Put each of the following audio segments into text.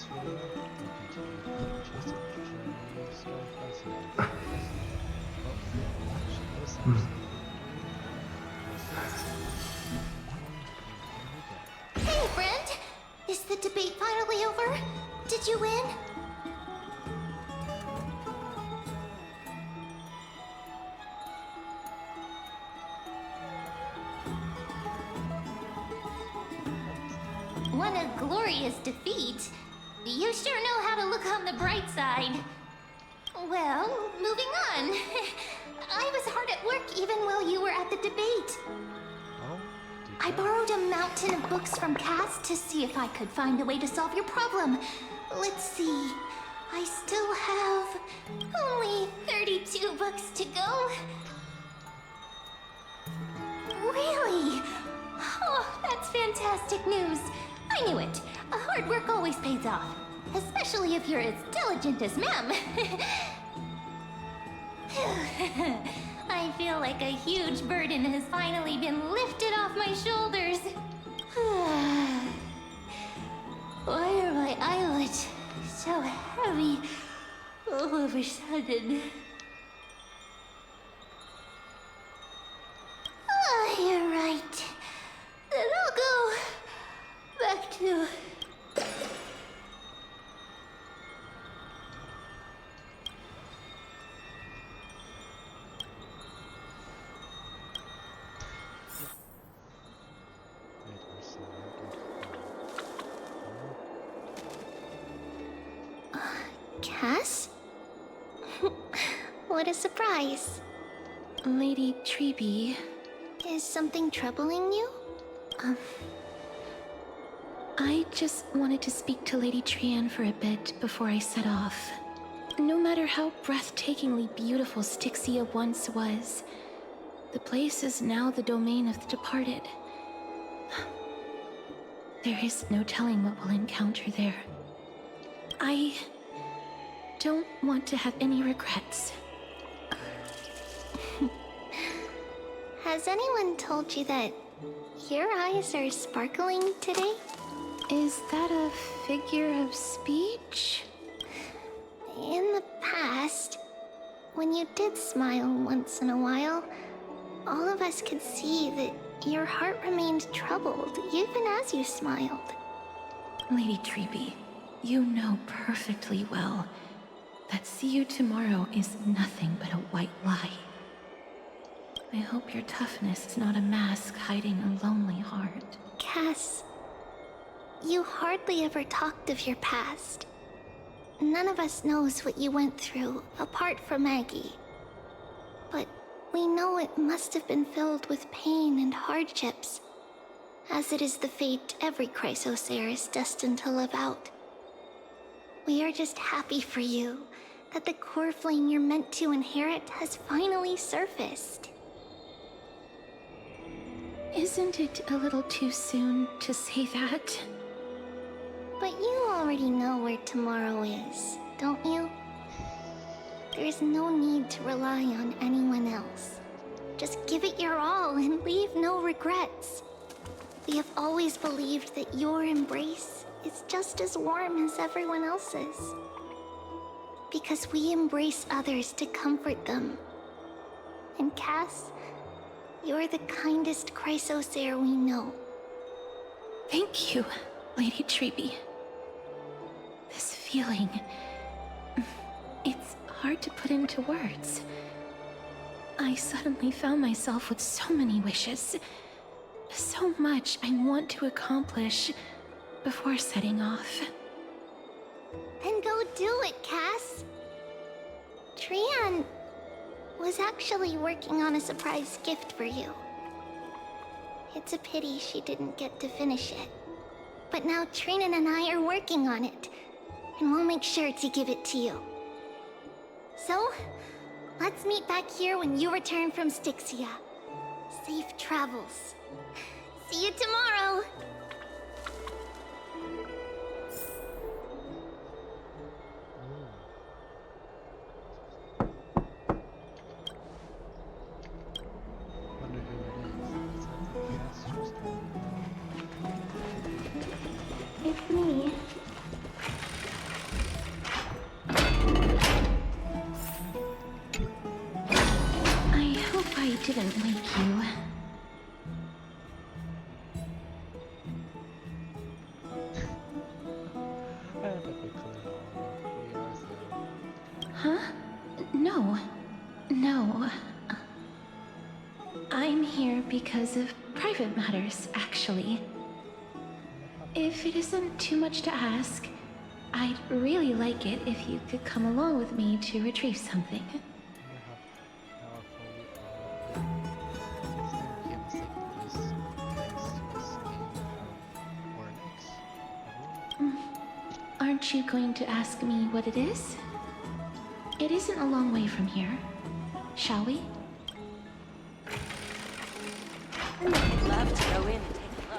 Hey, friend! Is the debate finally over? Did you win? What a glorious defeat. You sure know how to look on the bright side. Well, moving on. I was hard at work even while you were at the debate. I borrowed a mountain of books from Cass to see if I could find a way to solve your problem. Let's see. I still have only 32 books to go. Really? Oh, that's fantastic news. I knew it. Hard work always pays off. Especially if you're as diligent as Ma'am. I feel like a huge burden has finally been lifted off my shoulders. Why are my eyelids so heavy all of a sudden? You're right. Then I'll go back to... Cass? What a surprise. Lady Treeby. Is something troubling you? I just wanted to speak to Lady Trian for a bit before I set off. No matter how breathtakingly beautiful Styxia once was, the place is now the domain of the departed. There is no telling what we'll encounter there. I don't want to have any regrets. Has anyone told you that your eyes are sparkling today? Is that a figure of speech? In the past, when you did smile once in a while, all of us could see that your heart remained troubled even as you smiled. Lady Treeby, you know perfectly well that see you tomorrow is nothing but a white lie. I hope your toughness is not a mask hiding a lonely heart. Cass, you hardly ever talked of your past. None of us knows what you went through, apart from Maggie. But we know it must have been filled with pain and hardships, as it is the fate every Chrysosaur is destined to live out. We are just happy for you that the core flame you're meant to inherit has finally surfaced. Isn't it a little too soon to say that? But you already know where tomorrow is, don't you? There's no need to rely on anyone else. Just give it your all and leave no regrets. We have always believed that your embrace is just as warm as everyone else's. Because we embrace others to comfort them. And Cass, you're the kindest Chrysosaur we know. Thank you, Lady Treeby. This feeling... it's hard to put into words. I suddenly found myself with so many wishes. So much I want to accomplish before setting off. Then go do it, Cass. Trian was actually working on a surprise gift for you. It's a pity she didn't get to finish it. But now Trinan and I are working on it, and we'll make sure to give it to you. So, let's meet back here when you return from Styxia. Safe travels. See you tomorrow! It's me. because of private matters, actually. If it isn't too much to ask, I'd really like it if you could come along with me to retrieve something. Aren't you going to ask me what it is? It isn't a long way from here. Shall we? I'd love to go in and take a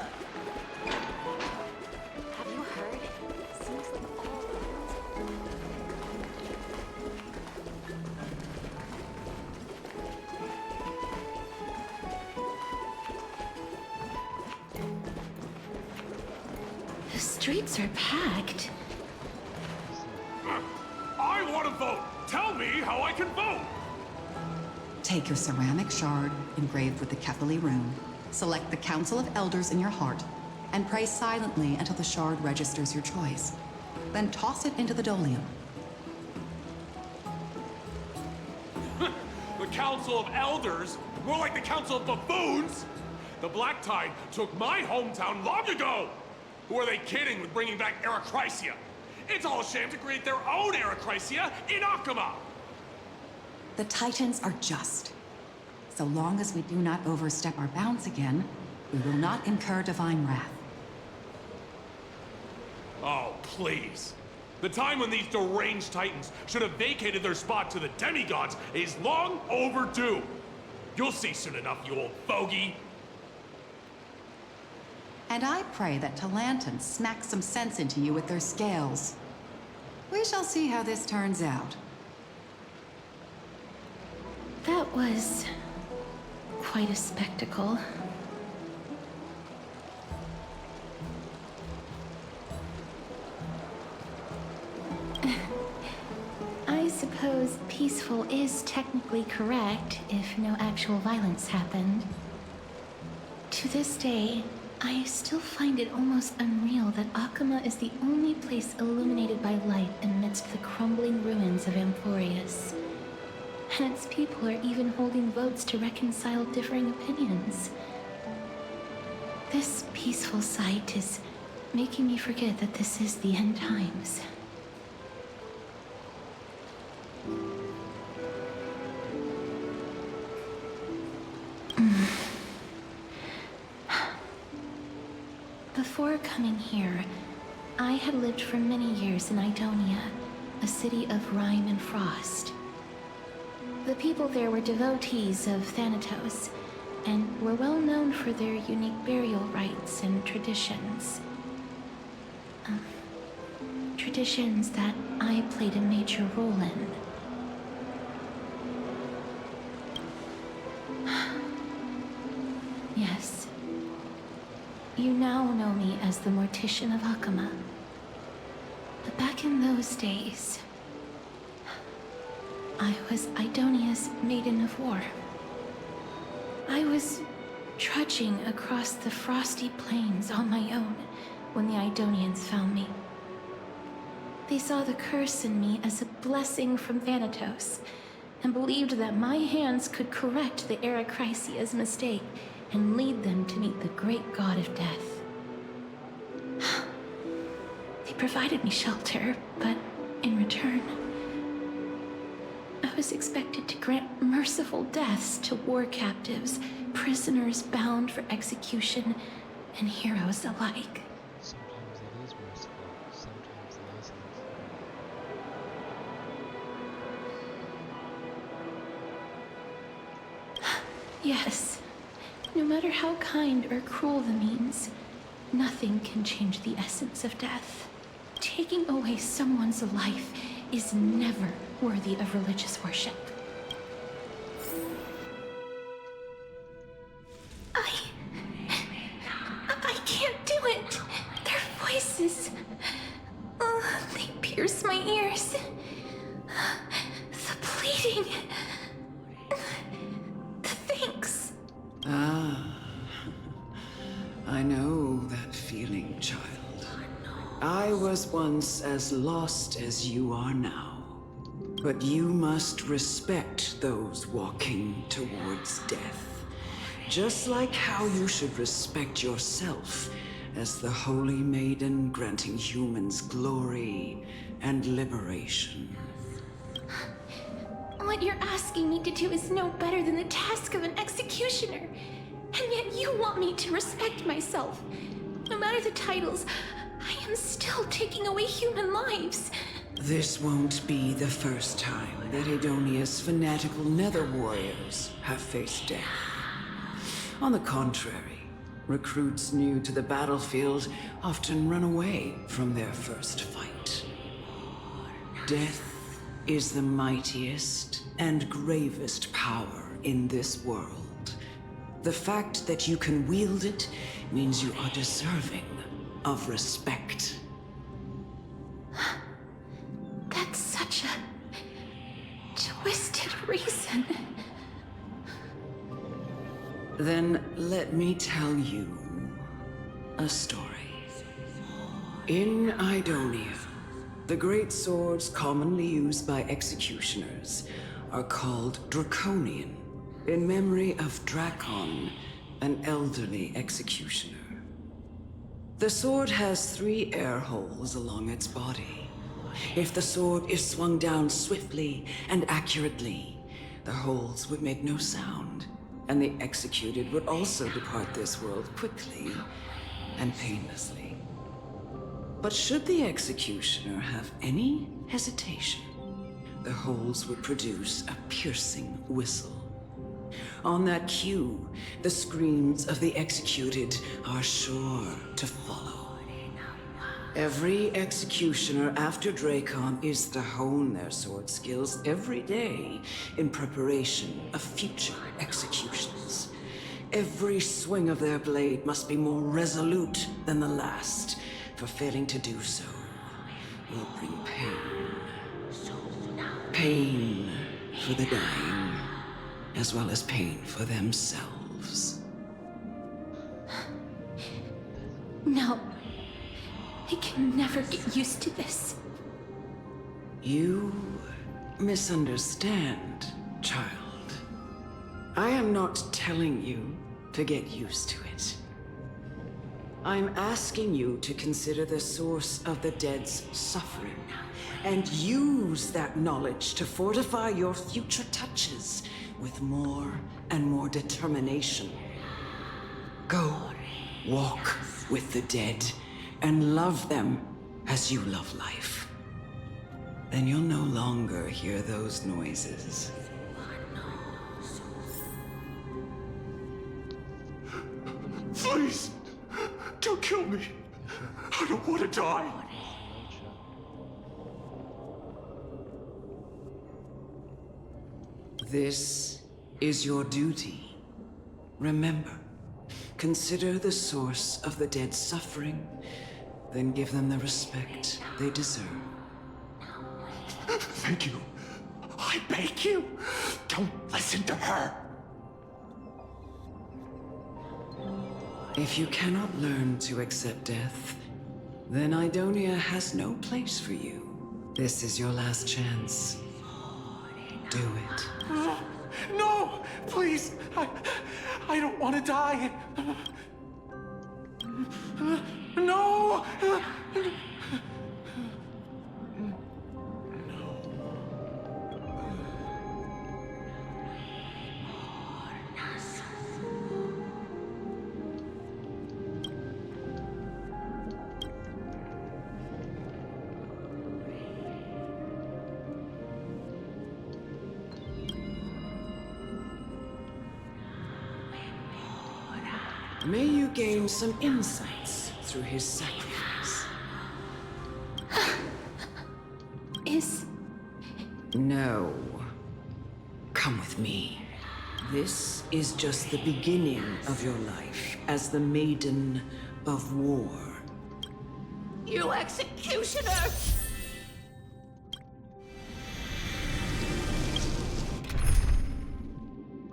look. Have you heard? It seems like all The streets are packed. I want to vote! Tell me how I can vote! Take your ceramic shard engraved with the Kefali rune, select the Council of Elders in your heart, and pray silently until the shard registers your choice. Then toss it into the Dolium. The Council of Elders? More like the Council of Buffoons! The Black Tide took my hometown long ago! Who are they kidding with bringing back Erechrysia? It's all a sham to create their own Erechrysia in Akama! The Titans are just. So long as we do not overstep our bounds again, we will not incur divine wrath. Oh, please. The time when these deranged Titans should have vacated their spot to the demigods is long overdue. You'll see soon enough, you old fogey. And I pray that Talanton smack some sense into you with their scales. We shall see how this turns out. That was quite a spectacle. I suppose peaceful is technically correct if no actual violence happened. To this day, I still find it almost unreal that Akama is the only place illuminated by light amidst the crumbling ruins of Amphorius. And its people are even holding votes to reconcile differing opinions. This peaceful sight is making me forget that this is the end times. Before coming here, I had lived for many years in Idonia, a city of rime and frost. The people there were devotees of Thanatos, and were well known for their unique burial rites and traditions. Traditions that I played a major role in. Yes. You now know me as the Mortician of Akama. But back in those days, I was Idonia's Maiden of War. I was trudging across the frosty plains on my own when the Idonians found me. They saw the curse in me as a blessing from Thanatos, and believed that my hands could correct the Erechrysia's mistake and lead them to meet the great god of death. They provided me shelter, but in return, I was expected to grant merciful deaths to war captives, prisoners bound for execution, and heroes alike. Sometimes it is merciful, sometimes it isn't. Yes. No matter how kind or cruel the means, nothing can change the essence of death. Taking away someone's life is never worthy of religious worship. I can't do it. Their voices, they pierce my ears. The pleading, the thanks. Ah, I know that feeling, child. I was once as lost as you are now. But you must respect those walking towards death. Just like how you should respect yourself as the Holy Maiden granting humans glory and liberation. What you're asking me to do is no better than the task of an executioner. And yet you want me to respect myself. No matter the titles, I am still taking away human lives. This won't be the first time that Edonia's fanatical nether warriors have faced death. On the contrary, recruits new to the battlefield often run away from their first fight. Death is the mightiest and gravest power in this world. The fact that you can wield it means you are deserving of respect. That's such a twisted reason. Then let me tell you a story. In Idonia, the great swords commonly used by executioners are called Draconian, in memory of Drakon, an elderly executioner. The sword has 3 air holes along its body. If the sword is swung down swiftly and accurately, the holes would make no sound, and the executed would also depart this world quickly and painlessly. But should the executioner have any hesitation, the holes would produce a piercing whistle. On that cue, the screams of the executed are sure to follow. Every executioner after Drakon is to hone their sword skills every day in preparation of future executions. Every swing of their blade must be more resolute than the last, for failing to do so will bring pain. Pain for the dying, as well as pain for themselves. No. I can never get used to this. You misunderstand, child. I am not telling you to get used to it. I'm asking you to consider the source of the dead's suffering and use that knowledge to fortify your future touches with more and more determination. Go, walk with the dead and love them as you love life. Then you'll no longer hear those noises. Please, don't kill me. I don't want to die. This is your duty. Remember, consider the source of the dead's suffering, then give them the respect they deserve. Thank you. I beg you, don't listen to her. If you cannot learn to accept death, then Idonia has no place for you. This is your last chance. Do it. No, please. I don't want to die. No. May you gain some insights through his sacrifice. Is... No. Come with me. This is just the beginning of your life as the Maiden of War. You executioner!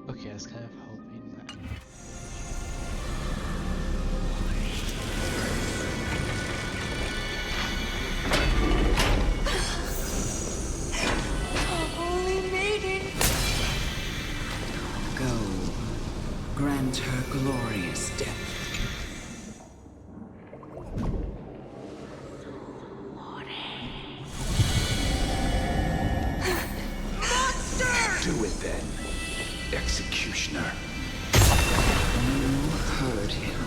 Okay, I was kind of hoping that. Go. Grant her Executioner. You heard him.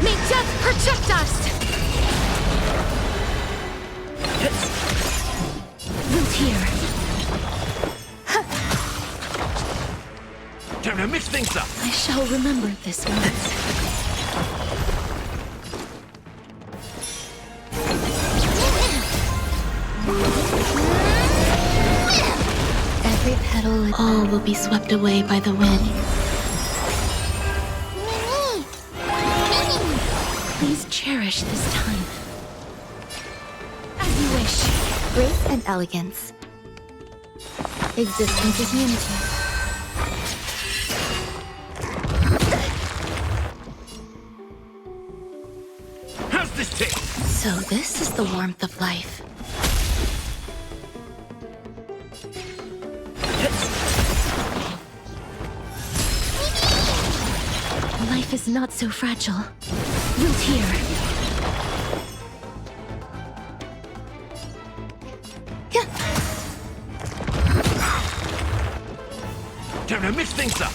May death protect us! Root here. Time to mix things up! I shall remember this once. Every petal, all will be swept away by the wind. Please cherish this time. As you wish. Grace and elegance. Existence is unity. How's this taste? So this is the warmth of life. Life is not so fragile. Root here. Time to mix things up!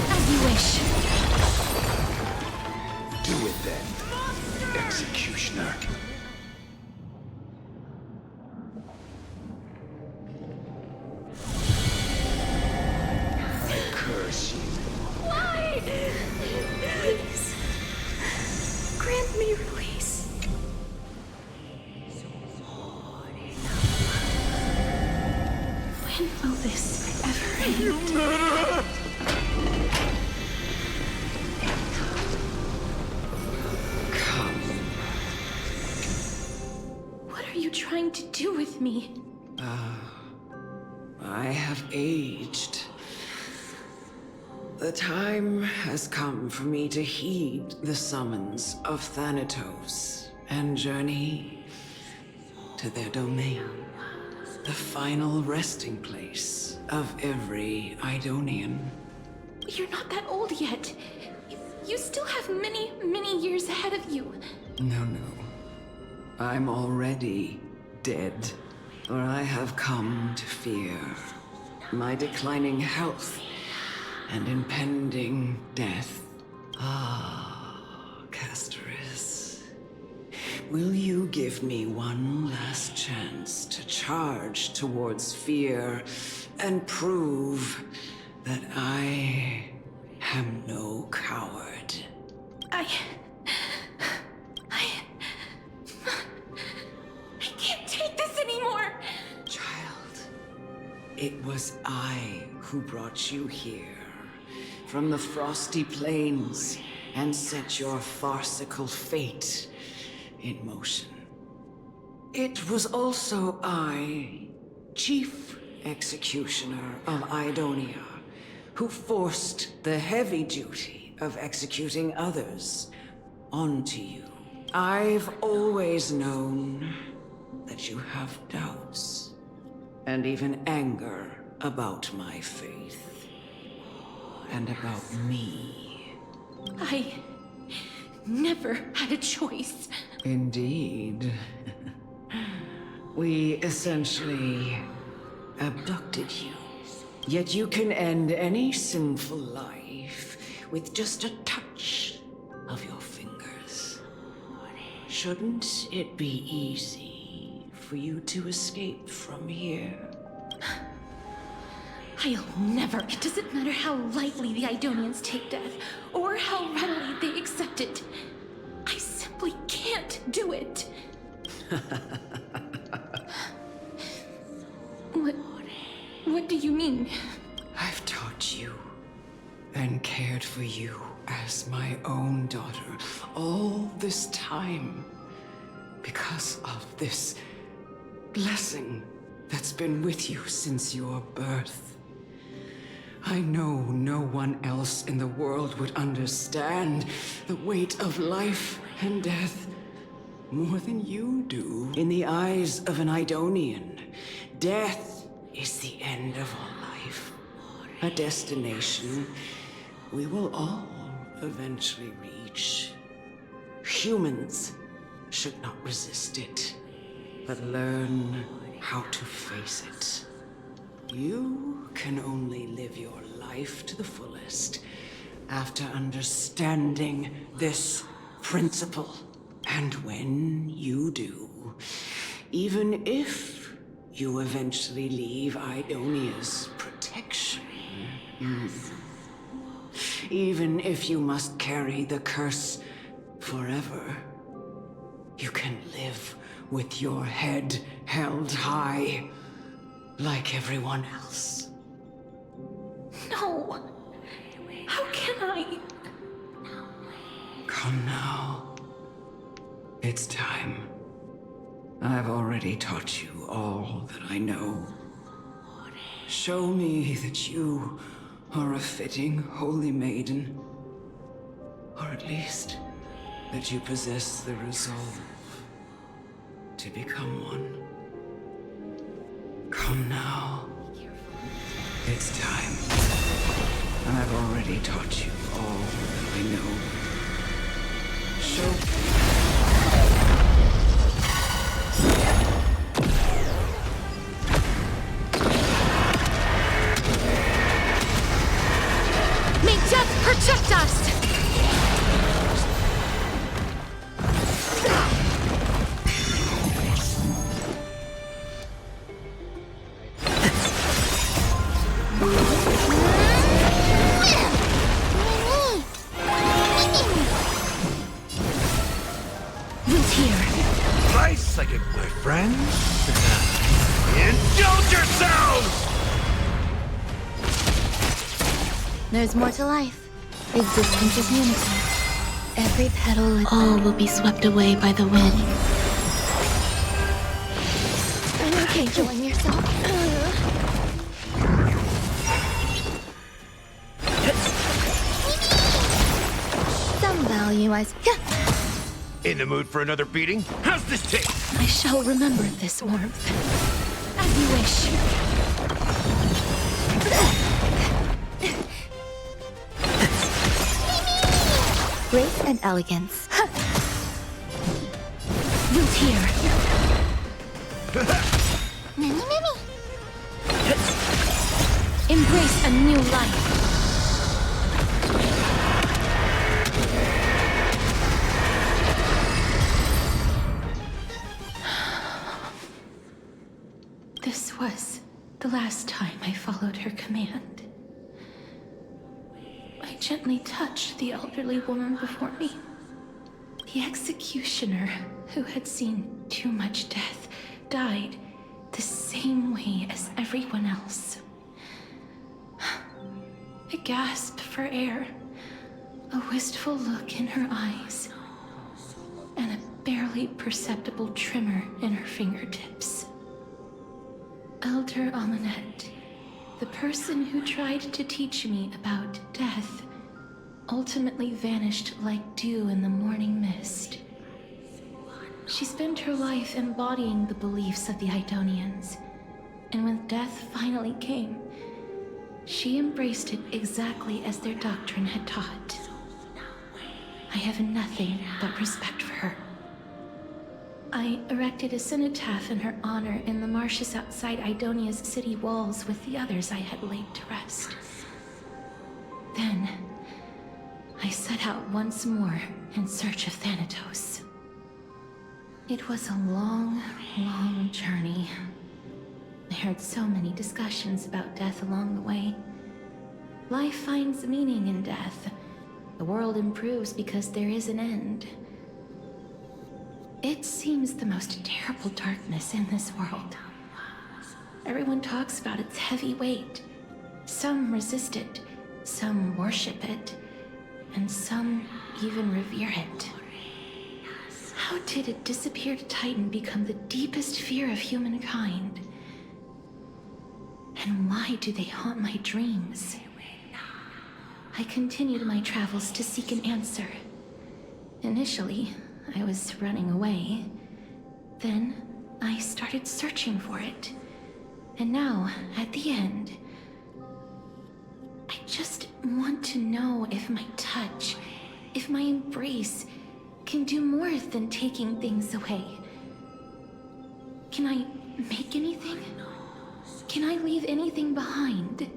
As you wish. Do it then, Executioner. I curse you. Why? Please. Grant me release. When will this ever end? You murderer! Come. What are you trying to do with me? I have aged. The time has come for me to heed the summons of Thanatos and journey to their domain. The final resting place of every Idonian. You're not that old yet. You still have many, many years ahead of you. No. I'm already dead. For I have come to fear my declining health and impending death. Ah, Castoris. Will you give me one last chance to charge towards fear and prove that I am no coward? I can't take this anymore! Child, it was I who brought you here from the frosty plains and set your farcical fate in motion. It was also I, Chief Executioner of Idonia, who forced the heavy duty of executing others onto you. I've always known that you have doubts and even anger about my faith and about me. I never had a choice. Indeed. We essentially abducted you. Yet you can end any sinful life with just a touch of your fingers. Shouldn't it be easy for you to escape from here? I'll never. It doesn't matter how lightly the Idonians take death, or how readily they accept it. I simply can't do it. What do you mean? I've taught you and cared for you as my own daughter all this time because of this blessing that's been with you since your birth. I know no one else in the world would understand the weight of life and death more than you do. In the eyes of an Idonian, death is the end of all life. A destination we will all eventually reach. Humans should not resist it, but learn how to face it. You can only live your life to the fullest after understanding this principle. And when you do, even if you eventually leave Idonia's protection, even if you must carry the curse forever, you can live with your head held high, like everyone else. No! How can I? Come now. It's time. I've already taught you all that I know. Show me that you are a fitting holy maiden. Or at least that you possess the resolve to become one. Come now. It's time. I've already taught you all that I know. Show May death protect us! Who's here? Nice, I get my friends. Indulge yourselves! There's more to life. Existence is unity. Every petal, all will be swept away by the wind. Okay, enjoying yourself? Some value as... In the mood for another beating? How's this taste? I shall remember this warmth. As you wish. Grace and elegance. Root here. Many. Embrace a new life. This was the last time I followed her command. I gently touched the elderly woman before me. The executioner, who had seen too much death, died the same way as everyone else. I gasped for air, a wistful look in her eyes, and a barely perceptible tremor in her fingertips. Elder Amunet, the person who tried to teach me about death, ultimately vanished like dew in the morning mist. She spent her life embodying the beliefs of the Idonians, and when death finally came, she embraced it exactly as their doctrine had taught. I have nothing but respect for her. I erected a cenotaph in her honor in the marshes outside Idonia's city walls with the others I had laid to rest. Then, I set out once more in search of Thanatos. It was a long, long journey. I heard so many discussions about death along the way. Life finds meaning in death. The world improves because there is an end. It seems the most terrible darkness in this world. Everyone talks about its heavy weight. Some resist it, some worship it, and some even revere it. How did a disappeared titan become the deepest fear of humankind? And why do they haunt my dreams? I continued my travels to seek an answer. Initially, I was running away. Then I started searching for it. And now, at the end, I just want to know if my touch, if my embrace, can do more than taking things away. Can I make anything? Can I leave anything behind?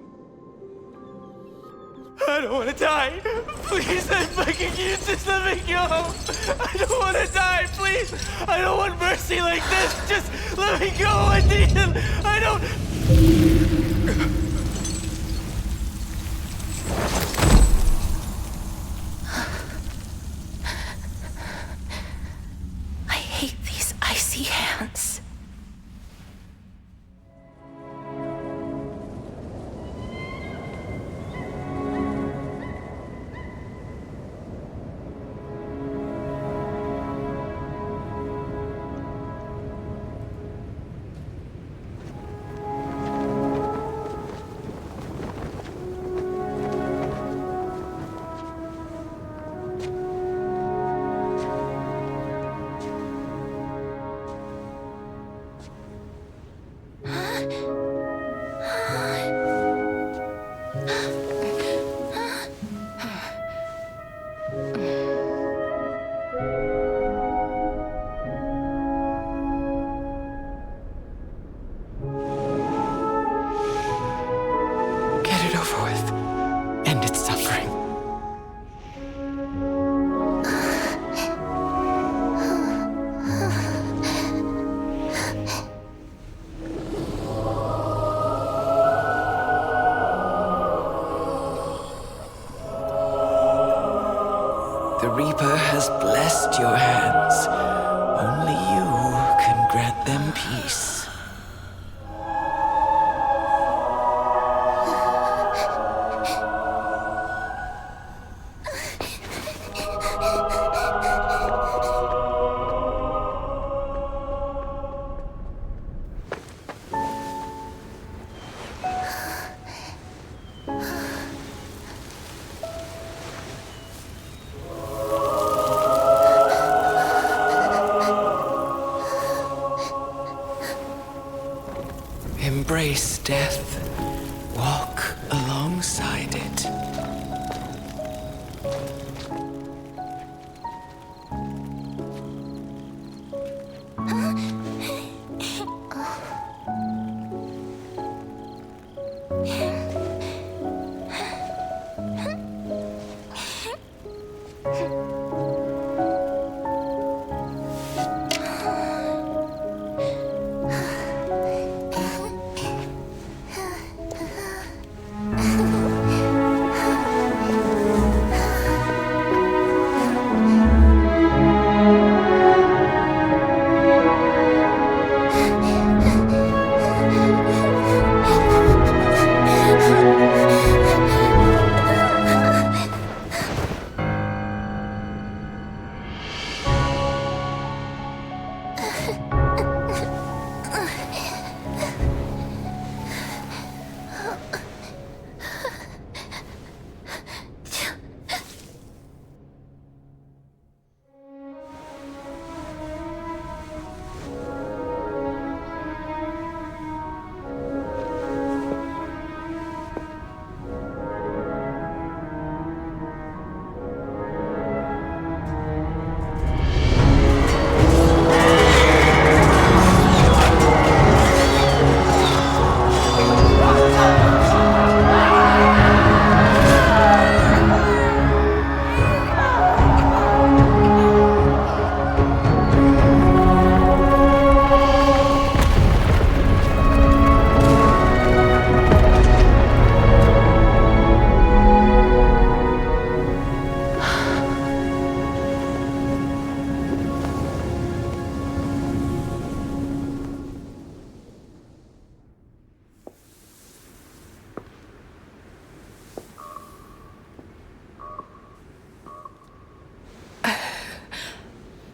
I don't want to die. Please, I'm begging you, just let me go. I don't want to die, please. I don't want mercy like this. Just let me go. I need it. I don't... I hate these icy hands. Get it over with. End its suffering. The Reaper has blessed your hands. Only you can grant them peace. Embrace death. Walk alongside it.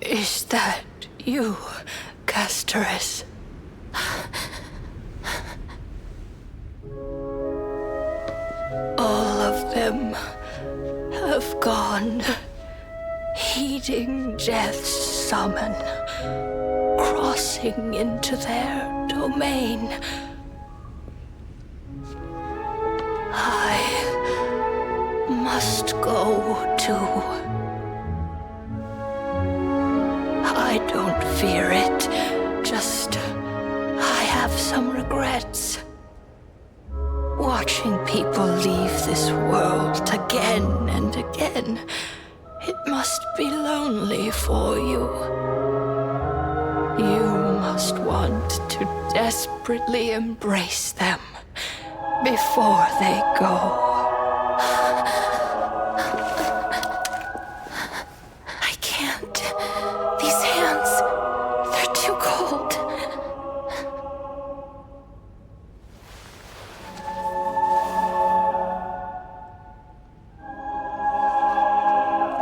Is that you, Casteress? All of them have gone. heeding death's summon, crossing into their domain. I must go too. I don't fear it, just I have some regrets. Watching people leave this world again and again, it must be lonely for you. You must want to desperately embrace them before they go. I can't. These hands, they're too cold.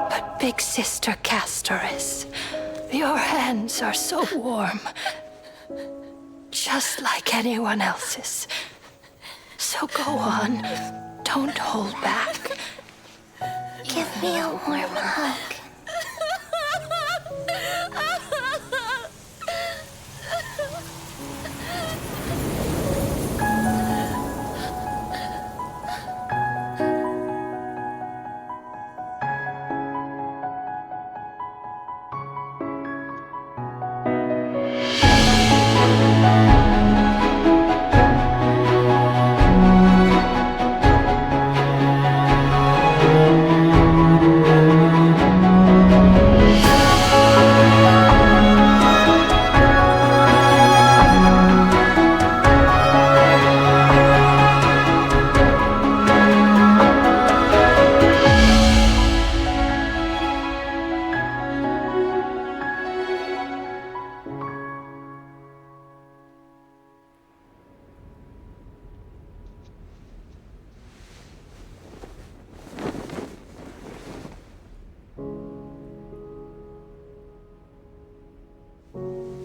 But Big Sister Castoris, your hands are so warm. Just like anyone else's. So go on. Don't hold back. Give me a warm hug.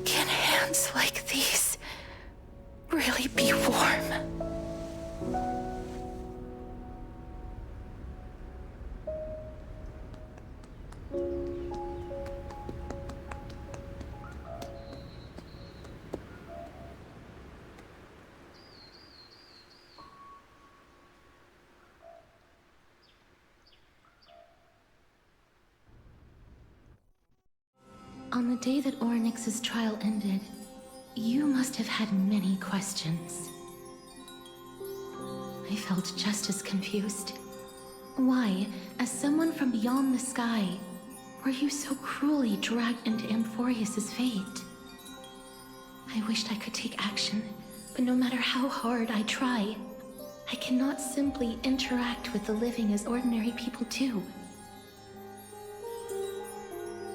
Can hands like these really be warm? On the day that Ornyx's trial ended, you must have had many questions. I felt just as confused. Why, as someone from beyond the sky, were you so cruelly dragged into Amphorius's fate? I wished I could take action, but no matter how hard I try, I cannot simply interact with the living as ordinary people do.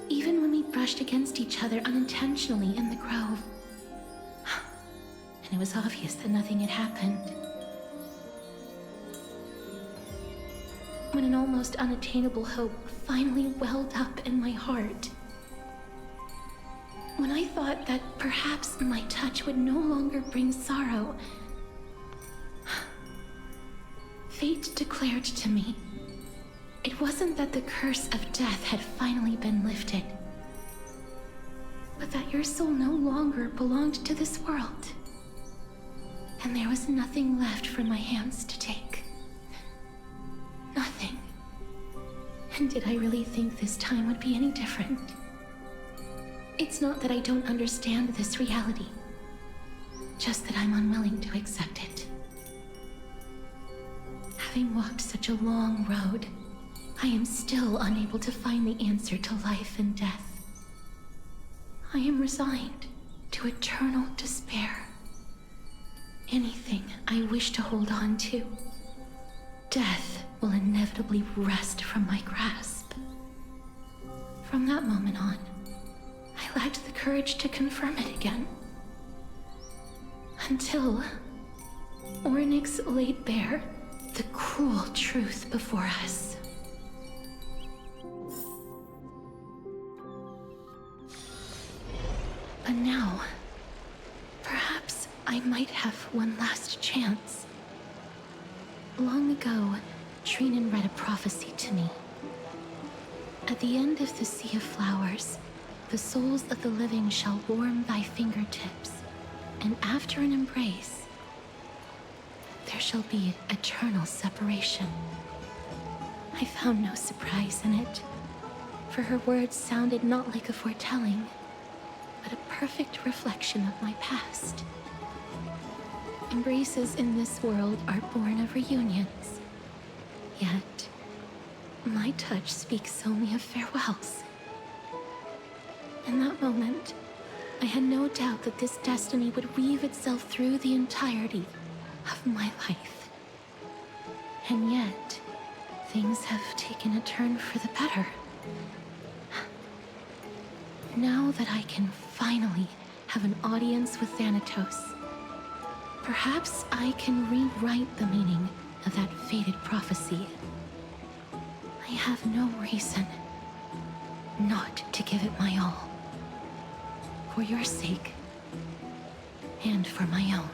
Even when we brushed against each other unintentionally in the grove, and it was obvious that nothing had happened. When an almost unattainable hope finally welled up in my heart. When I thought that perhaps my touch would no longer bring sorrow, fate declared to me, it wasn't that the curse of death had finally been lifted, but that your soul no longer belonged to this world. And there was nothing left for my hands to take. Nothing. And did I really think this time would be any different? It's not that I don't understand this reality, just that I'm unwilling to accept it. Having walked such a long road, I am still unable to find the answer to life and death. I am resigned to eternal despair. Anything I wish to hold on to, death will inevitably wrest from my grasp. From that moment on, I lacked the courage to confirm it again. Until Ornyx laid bare the cruel truth before us. But now, perhaps I might have one last chance. Long ago, Trinan read a prophecy to me. At the end of the sea of flowers, the souls of the living shall warm thy fingertips, and after an embrace, there shall be eternal separation. I found no surprise in it, for her words sounded not like a foretelling, but a perfect reflection of my past. Embraces in this world are born of reunions, yet my touch speaks only of farewells. In that moment, I had no doubt that this destiny would weave itself through the entirety of my life. And yet, things have taken a turn for the better. Now that I can finally have an audience with Thanatos, perhaps I can rewrite the meaning of that fated prophecy. I have no reason not to give it my all. For your sake, and for my own.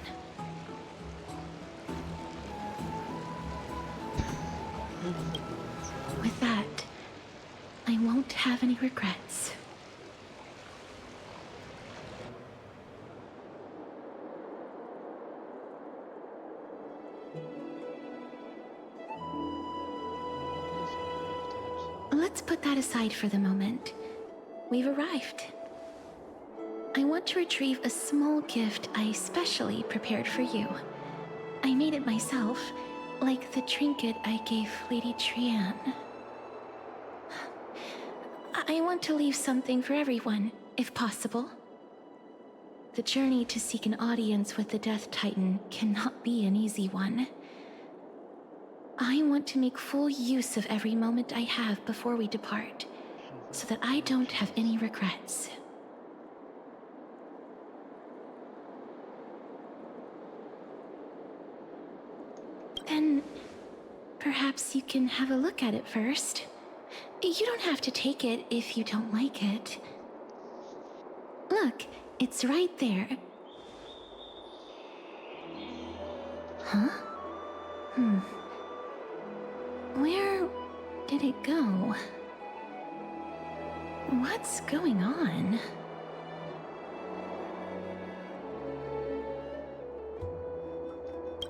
With that, I won't have any regrets. Let's put that aside for the moment. We've arrived. I want to retrieve a small gift I specially prepared for you. I made it myself, like the trinket I gave Lady Trianne. I want to leave something for everyone, if possible. The journey to seek an audience with the Death Titan cannot be an easy one. I want to make full use of every moment I have before we depart, so that I don't have any regrets. Then, perhaps you can have a look at it first. You don't have to take it if you don't like it. Look, it's right there. Huh? Where did it go? What's going on?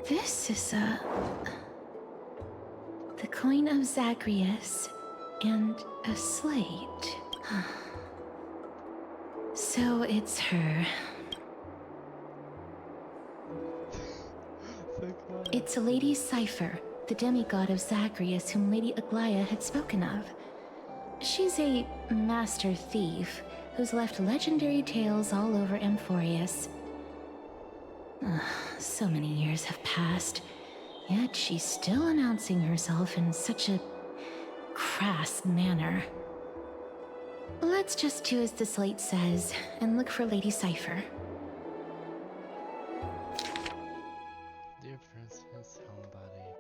This is the coin of Zagreus and a slate. So it's her. It's Lady Cypher, the demigod of Zagreus whom Lady Aglaia had spoken of. She's a master thief who's left legendary tales all over Amphorius. So many years have passed, yet she's still announcing herself in such a crass manner. Let's just do as the slate says and look for Lady Cypher. Dear Princess Homebody,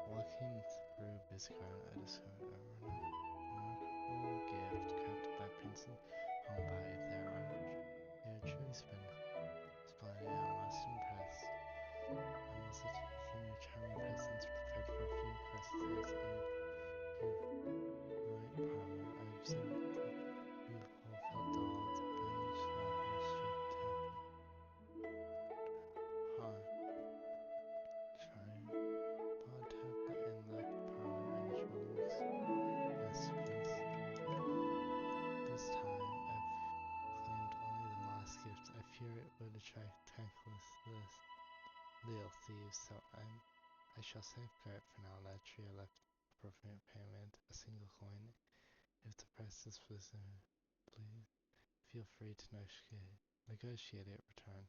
walking through Biscarn, I discovered a remarkable gift crafted by Princess Homebody Theron. They are truly splendid. I must impress. I'm also taking your charming presents prepared for a few courses in your right parlor. I observed the beautiful felt dolls, bench, lockers, strip taffy. Huh. Try pod tablet and left parlor and each woman's masterpiece. This time I've claimed only the last gift. I fear it would attract thankless little thieves, so I shall safeguard for now. That tree I left appropriate payment, a single coin. If the price is pleasant, please feel free to negotiate it. Return.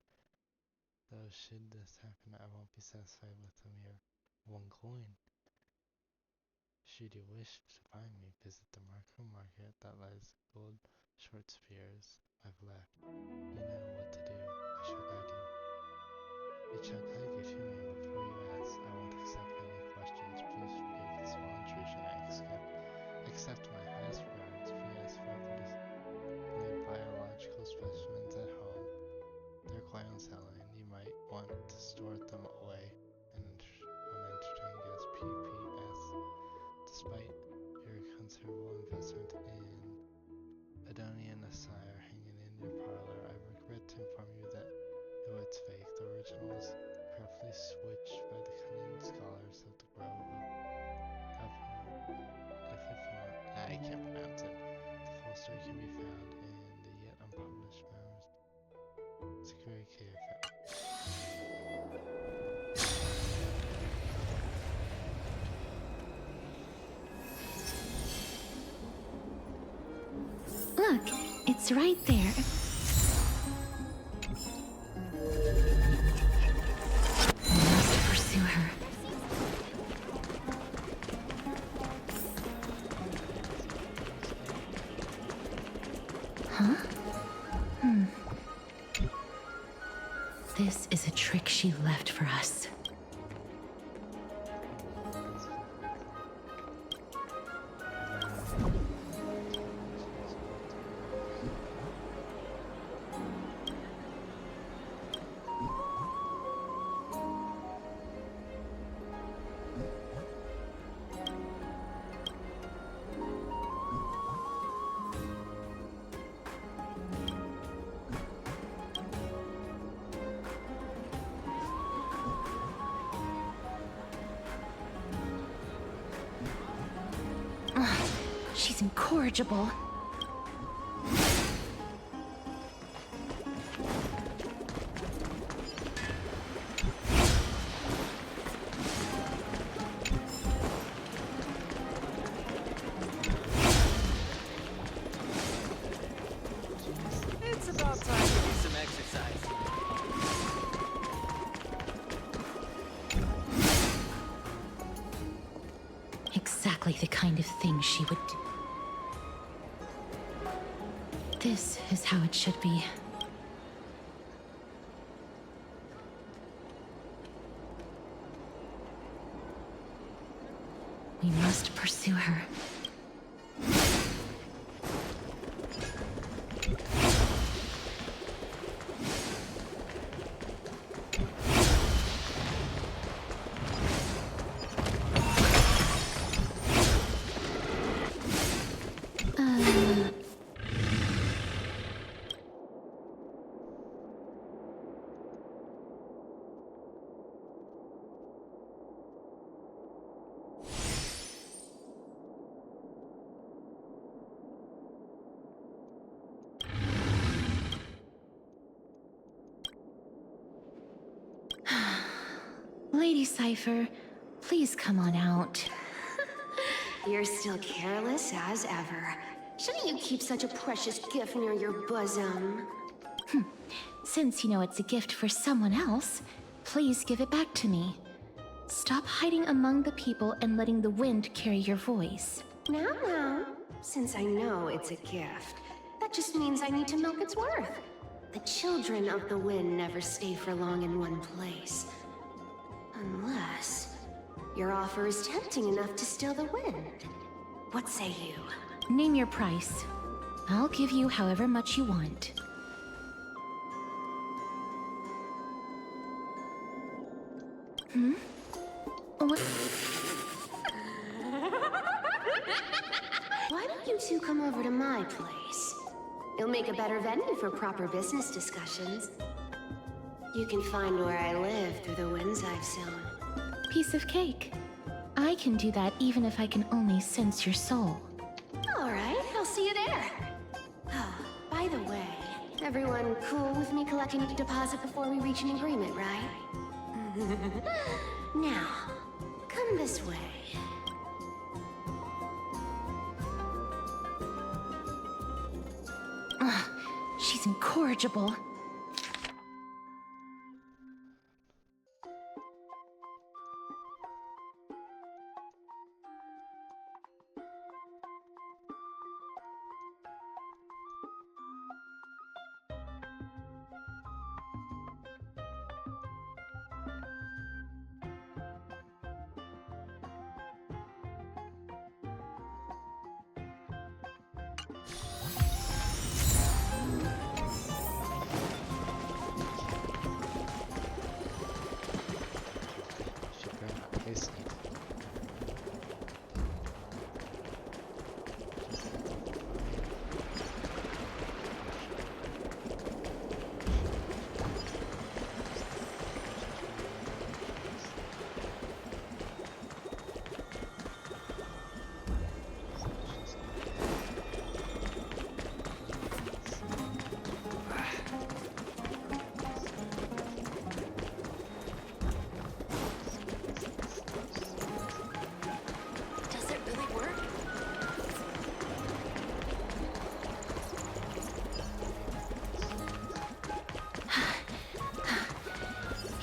Though should this happen, I won't be satisfied with a mere one coin. Should you wish to find me, visit the Marco Market that lies gold short spears I've left. You know what to do. I shall guide you. It shall guide you to me before you ask. I won't accept any questions. Please forgive the small intrusion. I accept my highest regards. P.S. Whoever displayed biological specimens at home, they're quite unsettling. You might want to store them away and when entertaining guests. P.P.S. Despite your considerable investment original was carefully switched by the cunning scholars of the Grove of I can't pronounce it. The full story can be found in the yet unpublished memoirs. Security Cave. Look, it's right there. I must pursue her. Huh? This is a trick she left for us. She's incorrigible. It's about time to do some exercise. Exactly the kind of thing she would do. This is how it should be. We must pursue her. Lady Cypher, please come on out. You're still careless as ever. Shouldn't you keep such a precious gift near your bosom? Since you know it's a gift for someone else, please give it back to me. Stop hiding among the people and letting the wind carry your voice. Now, since I know it's a gift, that just means I need to milk its worth. The children of the wind never stay for long in one place. Unless your offer is tempting enough to steal the wind. What say you? Name your price. I'll give you however much you want. What? Why don't you two come over to my place? It'll make a better venue for proper business discussions. You can find where I live through the winds I've sown. Piece of cake. I can do that even if I can only sense your soul. Alright, I'll see you there. Oh, by the way, everyone cool with me collecting a deposit before we reach an agreement, right? Now, come this way. She's incorrigible.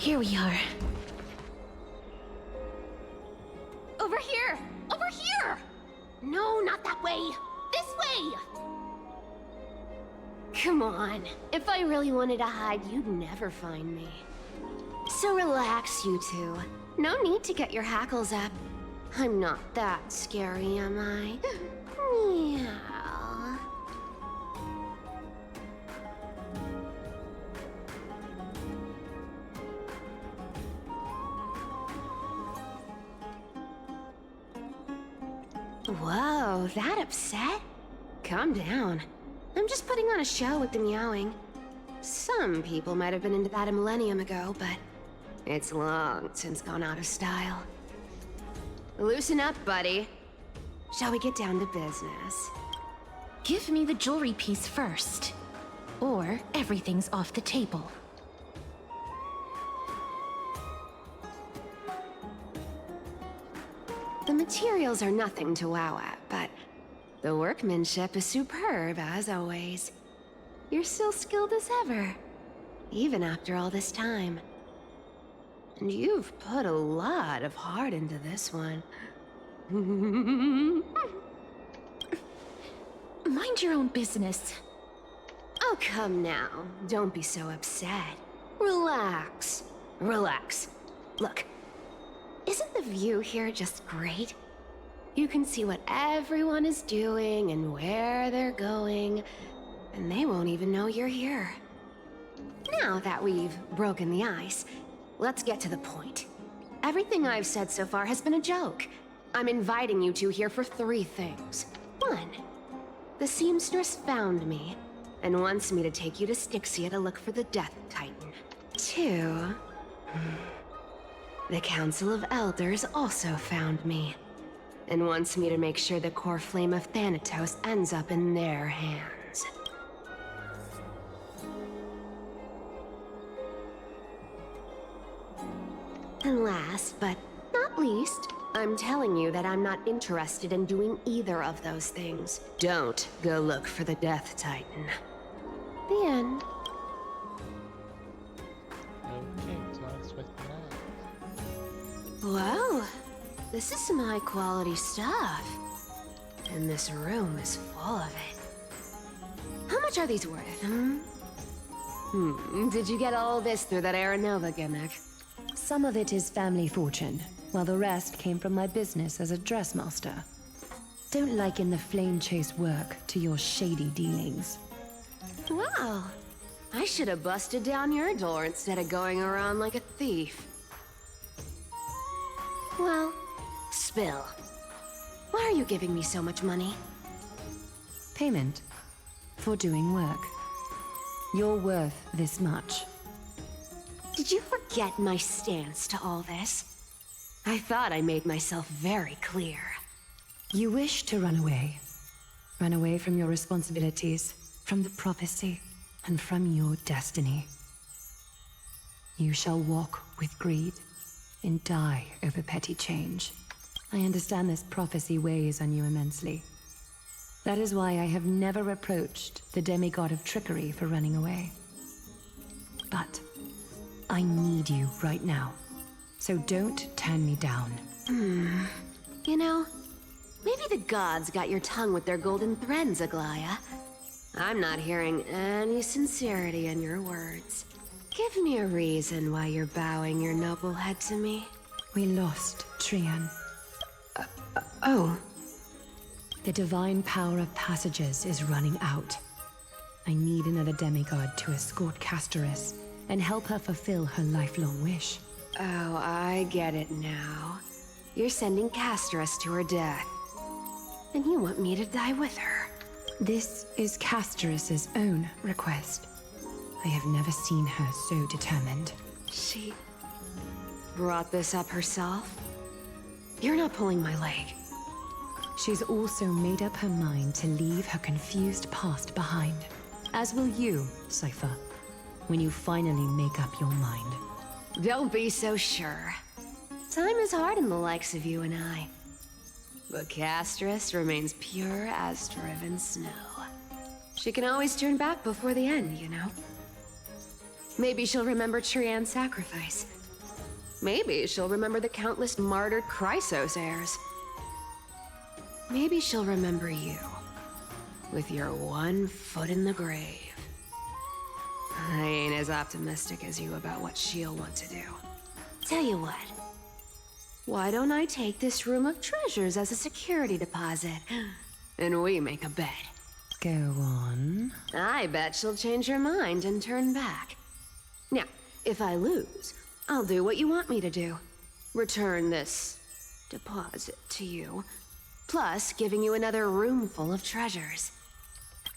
Here we are. Over here! Over here! No, not that way! This way! Come on. If I really wanted to hide, you'd never find me. So relax, you two. No need to get your hackles up. I'm not that scary, am I? Meow. Whoa, that upset? Calm down. I'm just putting on a show with the meowing. Some people might have been into that a millennium ago, but it's long since gone out of style. Loosen up, buddy. Shall we get down to business? Give me the jewelry piece first. Or everything's off the table. The materials are nothing to wow at, but the workmanship is superb, as always. You're still skilled as ever, even after all this time. And you've put a lot of heart into this one. Mind your own business. Oh, come now. Don't be so upset. Relax. Relax. Look, isn't the view here just great? You can see what everyone is doing and where they're going, and they won't even know you're here. Now that we've broken the ice, let's get to the point. Everything I've said so far has been a joke. I'm inviting you two here for 3 things. 1, the seamstress found me and wants me to take you to Styxia to look for the Death Titan. 2, the Council of Elders also found me and wants me to make sure the core flame of Thanatos ends up in their hands. And last, but not least, I'm telling you that I'm not interested in doing either of those things. Don't go look for the Death Titan. The end. Okay, was not expecting that. Whoa, this is some high quality stuff. And this room is full of it. How much are these worth, Did you get all this through that Aranova gimmick? Some of it is family fortune, while the rest came from my business as a dressmaster. Don't liken the flame chase work to your shady dealings. Wow, I should have busted down your door instead of going around like a thief. Well, spill. Why are you giving me so much money? Payment for doing work. You're worth this much. Did you forget my stance to all this? I thought I made myself very clear. You wish to run away. Run away from your responsibilities, from the prophecy, and from your destiny. You shall walk with greed and die over petty change. I understand this prophecy weighs on you immensely. That is why I have never reproached the demigod of trickery for running away. But I need you right now, so don't turn me down. You know, maybe the gods got your tongue with their golden threads, Aglaya. I'm not hearing any sincerity in your words. Give me a reason why you're bowing your noble head to me. We lost Trian. Oh. The divine power of passages is running out. I need another demigod to escort Castoris and help her fulfill her lifelong wish. Oh, I get it now. You're sending Castoris to her death. And you want me to die with her. This is Castoris's own request. I have never seen her so determined. She brought this up herself? You're not pulling my leg. She's also made up her mind to leave her confused past behind. As will you, Cypher, when you finally make up your mind. Don't be so sure. Time is hard in the likes of you and I. But Castoris remains pure as driven snow. She can always turn back before the end, you know? Maybe she'll remember Trian's sacrifice. Maybe she'll remember the countless martyred Chrysos heirs. Maybe she'll remember you, with your one foot in the grave. I ain't as optimistic as you about what she'll want to do. Tell you what, why don't I take this room of treasures as a security deposit, and we make a bet? Go on. I bet she'll change her mind and turn back. Now, if I lose, I'll do what you want me to do. Return this deposit to you, plus giving you another room full of treasures.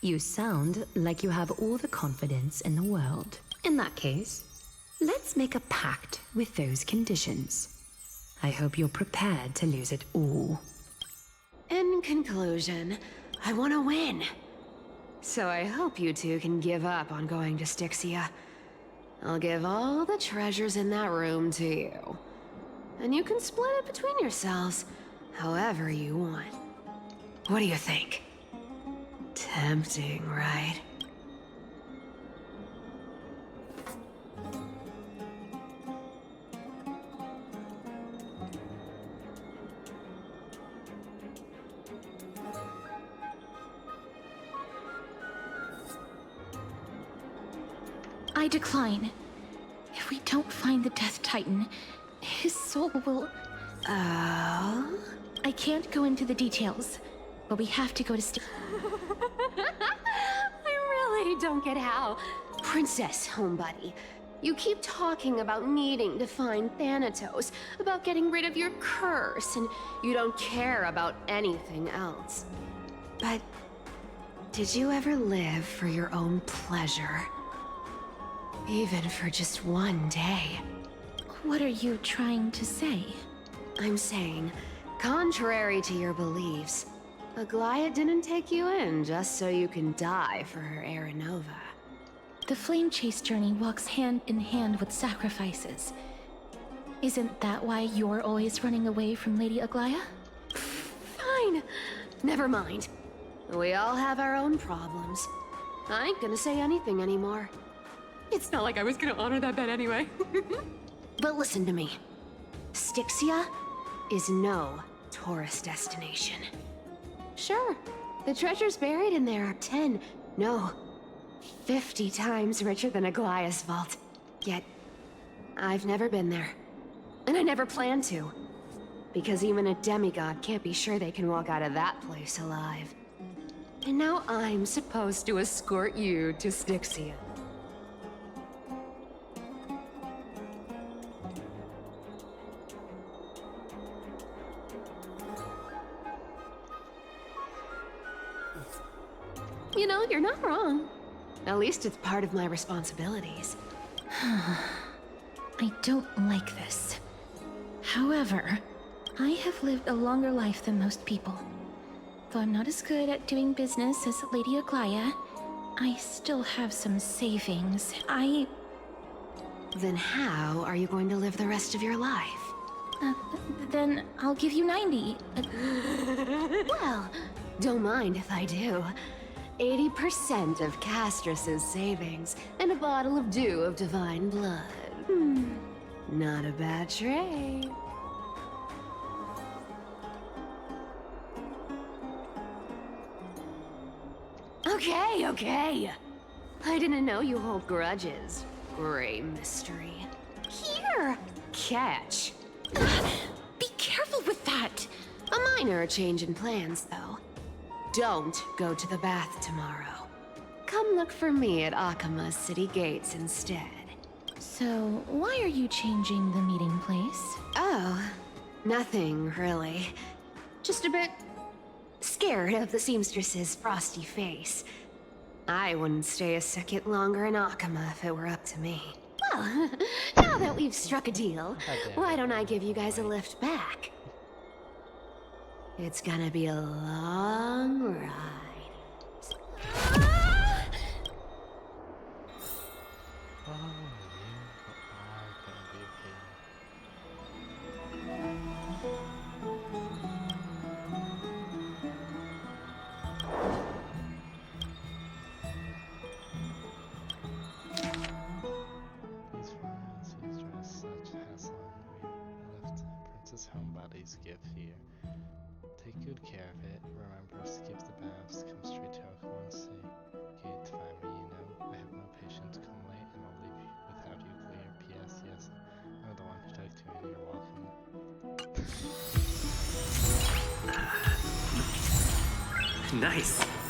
You sound like you have all the confidence in the world. In that case, let's make a pact with those conditions. I hope you're prepared to lose it all. In conclusion, I want to win. So I hope you two can give up on going to Styxia. I'll give all the treasures in that room to you. And you can split it between yourselves, however you want. What do you think? Tempting, right? I decline. If we don't find the Death Titan, his soul will... Oh? I can't go into the details, but we have to go to I really don't get how. Princess, homebuddy, you keep talking about needing to find Thanatos, about getting rid of your curse, and you don't care about anything else. But did you ever live for your own pleasure? Even for just one day? What are you trying to say? I'm saying, contrary to your beliefs, Aglaia didn't take you in just so you can die for her Aranova. The flame chase journey walks hand in hand with sacrifices. Isn't that why you're always running away from Lady Aglaia? Fine. Never mind. We all have our own problems. I ain't gonna say anything anymore. It's not like I was gonna honor that bet anyway. But listen to me. Styxia is no tourist destination. Sure, the treasures buried in there are 10, no, 50 times richer than Aglaia's vault. Yet, I've never been there. And I never plan to. Because even a demigod can't be sure they can walk out of that place alive. And now I'm supposed to escort you to Styxia. You know, you're not wrong. At least it's part of my responsibilities. I don't like this. However, I have lived a longer life than most people. Though I'm not as good at doing business as Lady Aglaia, I still have some savings. Then how are you going to live the rest of your life? Then I'll give you 90. Well, don't mind if I do. 80% of Castrus's savings, and a bottle of dew of divine blood. Not a bad trade. Okay. I didn't know you hold grudges. Gray mystery. Here! Catch. Be careful with that! A minor change in plans, though. Don't go to the bath tomorrow. Come look for me at Akima's city gates instead. So, why are you changing the meeting place? Oh, nothing really. Just a bit scared of the seamstress's frosty face. I wouldn't stay a second longer in Akima if it were up to me. Well, now that we've struck a deal, why don't I give you guys a lift back? It's gonna be a long ride. Oh, you are gonna be These friends, he's just such a hassle. Princess Homebody's gift here. Take good care of it. Remember, skip the baths, come straight to Akuma's gate to find me, you know. I have no patience, come late, and I'll leave you without you clear. P.S. Yes, I'm the one who talked to you, and you're welcome. Nice.